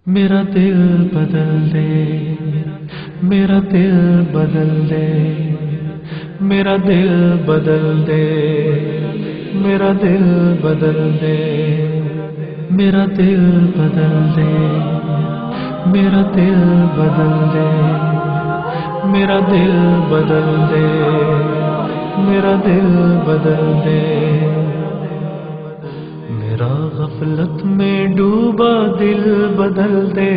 میرا دل بدل دے، میرا دل بدل دے، میرا دل بدل دے، میرا دل بدل دے، میرا دل بدل دے، میرا دل بدل دے، میرا دل بدل دے، میرا دل بدل دے، میرا غفلت میں ڈوبا دل بدل دے،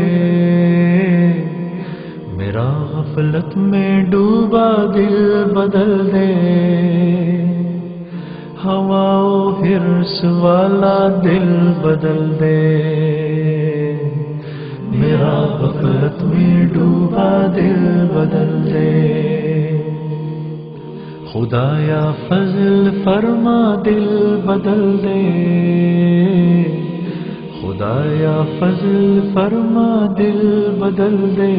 میرا غفلت میں ڈوبا دل بدل دے، ہوا و حرص والا دل بدل دے، میرا غفلت میں ڈوبا دل بدل دے، خدایا فضل فرما دل بدل دے، خدایا فضل فرما دل بدل دے،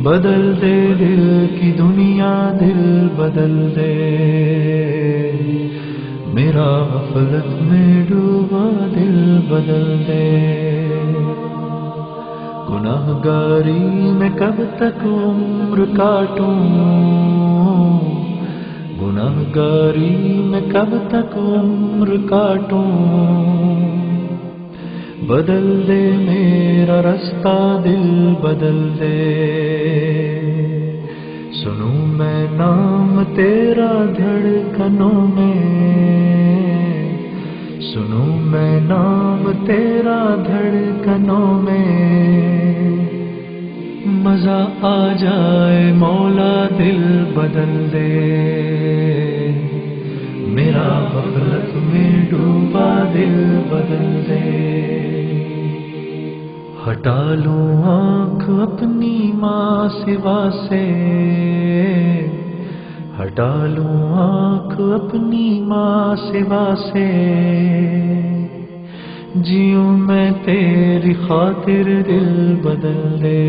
بدل دے دل کی دنیا دل بدل دے، میرا غفلت میں ڈوبا دل بدل دے، گناہ گاری میں کب تک عمر کاٹوں، گناہ گاری میں کب تک عمر کاٹوں، بدل دے میرا رستہ دل بدل دے، سنوں میں نام تیرا دھڑکنوں میں، سنوں میں نام تیرا دھڑکنوں میں، مزہ آ جائے مولا دل بدل دے، میرا غفلت میں ڈوبا دل بدل دے، ہٹا لوں آنکھ اپنی ماں سوا سے، ہٹا لوں آنکھ اپنی ماں سوا سے، جیوں میں تیری خاطر دل بدل دے،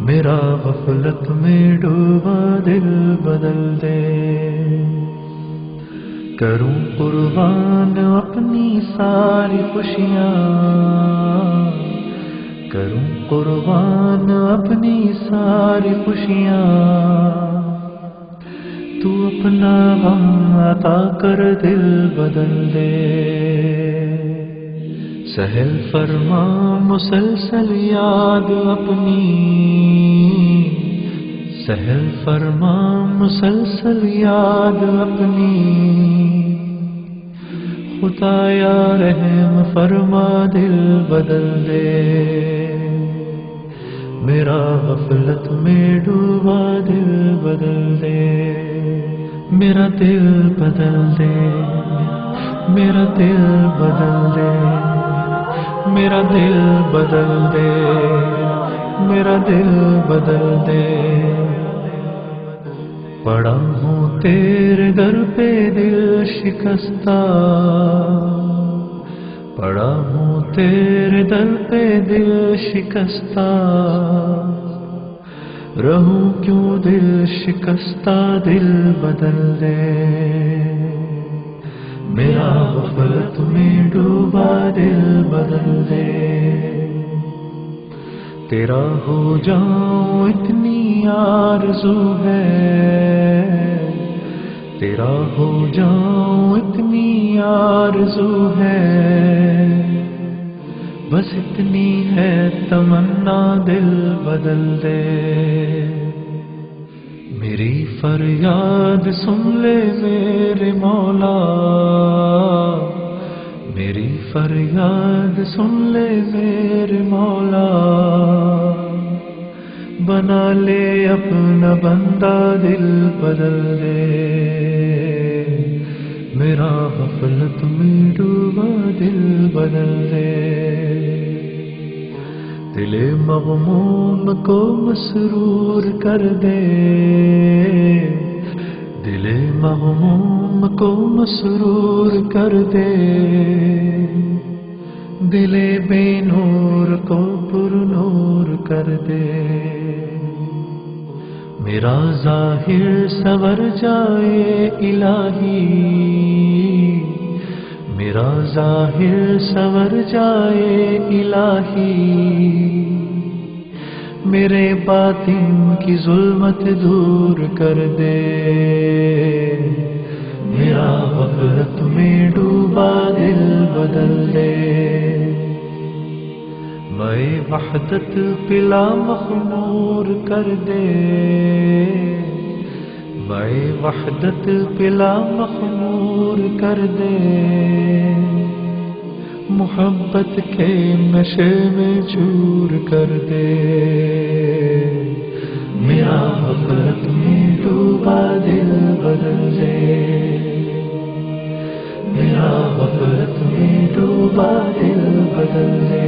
میرا غفلت میں ڈوبا دل بدل دے، کروں قربان اپنی ساری خوشیاں، کروں قربان اپنی ساری خوشیاں، تو اپنا غم عطا کر دل بدل دے، سہل فرما مسلسل یاد اپنی، سہل فرما مسلسل یاد اپنی، خدایا رحم فرما دل بدل دے، میرا غفلت میں ڈوبا دل بدل دے، میرا دل بدل دے، میرا دل بدل دے، میرا دل بدل دے، میرا دل بدل دے، پڑا ہوں تیرے در پہ دل شکستہ، پڑا ہوں تیرے در پہ دل شکستہ، رہوں کیوں دل شکستہ دل بدل دے، میرا غفلت میں ڈوبا دل بدل دے، تیرا ہو جاؤں اتنی آرزو ہے، تیرا ہو جاؤں اتنی آرزو ہے، بس اتنی ہے تمنا دل بدل دے، میری فریاد سن لے میرے مولا، میری فریاد سن لے میرے مولا، بنا لے اپنا بندہ دل بدل دے، میرا غفلت میں ڈوبا دل بدل دے، دل مغموم کو مسرور کر دے، دل مغموم کو مسرور کر دے، دل بے نور کو پر نور کر دے، میرا ظاہر سنور جائے الہی، میرا ظاہر سنور جائے الہی، میرے باطن کی ظلمت دور کر دے، میرا غفلت میں ڈوبا دل بدل دے، میں وحدت پلا مخمور کر دے، میں وحدت پلا مخمور کر دے، محبت کے نشے میں چور کر دے، میرا غفلت میں ڈوبا دل بدل دے، میرا غفلت میں ڈوبا دل بدل دے۔